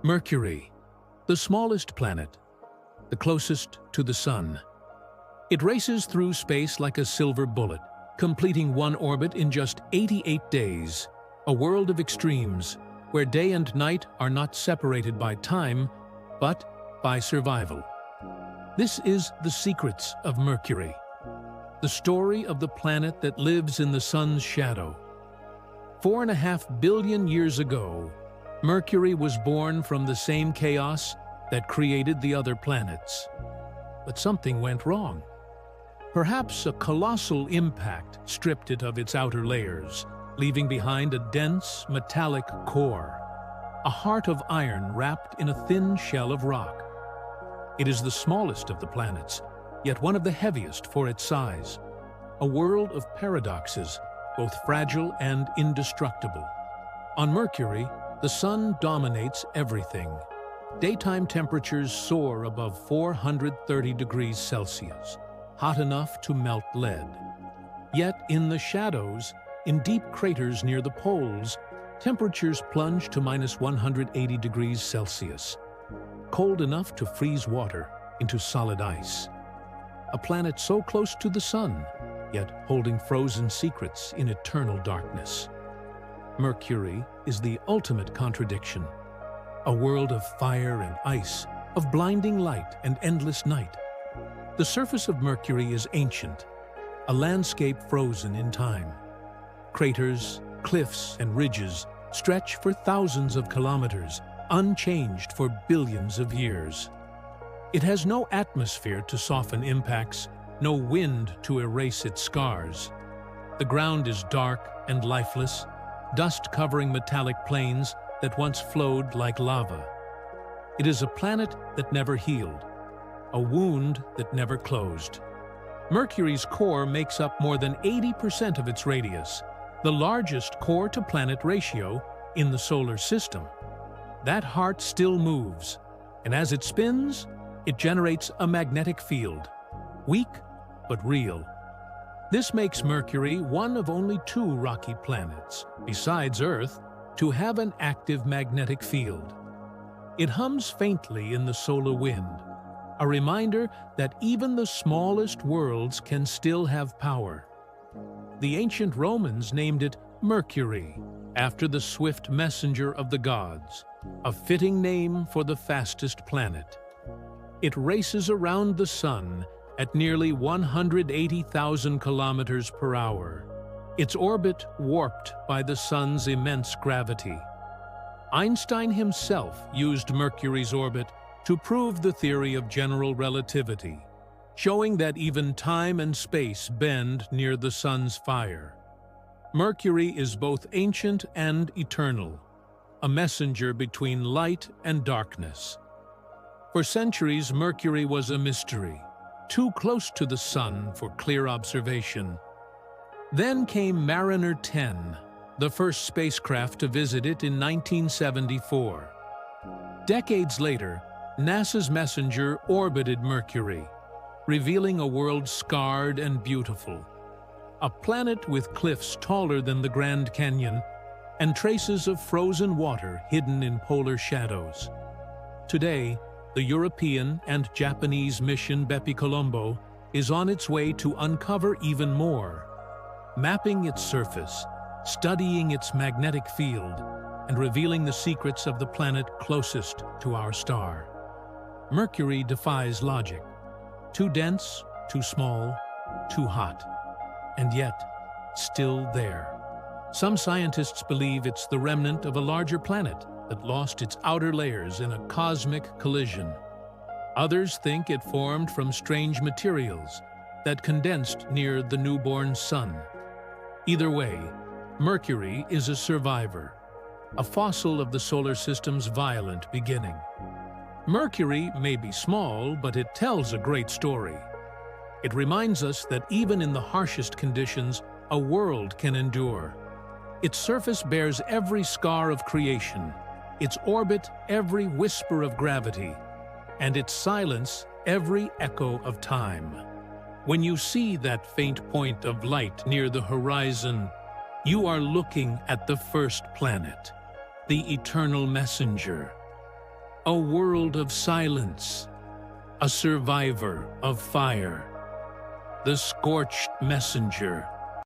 Mercury, the smallest planet, the closest to the Sun. It races through space like a silver bullet, completing one orbit in just 88 days, a world of extremes, where day and night are not separated by time, but by survival. This is the secrets of Mercury, the story of the planet that lives in the Sun's shadow. 4.5 billion years ago, Mercury was born from the same chaos that created the other planets. But something went wrong. Perhaps a colossal impact stripped it of its outer layers, leaving behind a dense, metallic core, a heart of iron wrapped in a thin shell of rock. It is the smallest of the planets, yet one of the heaviest for its size. A world of paradoxes, both fragile and indestructible. On Mercury, the Sun dominates everything. Daytime temperatures soar above 430 degrees Celsius, hot enough to melt lead. Yet in the shadows, in deep craters near the poles, temperatures plunge to minus 180 degrees Celsius, cold enough to freeze water into solid ice. A planet so close to the Sun, yet holding frozen secrets in eternal darkness. Mercury is the ultimate contradiction. A world of fire and ice, of blinding light and endless night. The surface of Mercury is ancient, a landscape frozen in time. Craters, cliffs, and ridges stretch for thousands of kilometers, unchanged for billions of years. It has no atmosphere to soften impacts, no wind to erase its scars. The ground is dark and lifeless, dust covering metallic plains that once flowed like lava. It is a planet that never healed, a wound that never closed. Mercury's core makes up more than 80% of its radius, the largest core-to-planet ratio in the solar system. That heart still moves, and as it spins, it generates a magnetic field, weak but real. This makes Mercury one of only 2 rocky planets, besides Earth, to have an active magnetic field. It hums faintly in the solar wind, a reminder that even the smallest worlds can still have power. The ancient Romans named it Mercury, after the swift messenger of the gods, a fitting name for the fastest planet. It races around the Sun at nearly 180,000 kilometers per hour, its orbit warped by the Sun's immense gravity. Einstein himself used Mercury's orbit to prove the theory of general relativity, showing that even time and space bend near the Sun's fire. Mercury is both ancient and eternal, a messenger between light and darkness. For centuries, Mercury was a mystery, too close to the Sun for clear observation. Then came Mariner 10, the first spacecraft to visit it in 1974. Decades later, NASA's Messenger orbited Mercury, revealing a world scarred and beautiful. A planet with cliffs taller than the Grand Canyon and traces of frozen water hidden in polar shadows. Today, the European and Japanese mission Bepi Colombo is on its way to uncover even more, mapping its surface, studying its magnetic field, and revealing the secrets of the planet closest to our star. Mercury defies logic. Too dense, too small, too hot, and yet still there. Some scientists believe it's the remnant of a larger planet that lost its outer layers in a cosmic collision. Others think it formed from strange materials that condensed near the newborn Sun. Either way, Mercury is a survivor, a fossil of the solar system's violent beginning. Mercury may be small, but it tells a great story. It reminds us that even in the harshest conditions, a world can endure. Its surface bears every scar of creation, its orbit every whisper of gravity, and its silence every echo of time. When you see that faint point of light near the horizon, you are looking at the first planet, the eternal messenger. a world of silence, a survivor of fire, the scorched messenger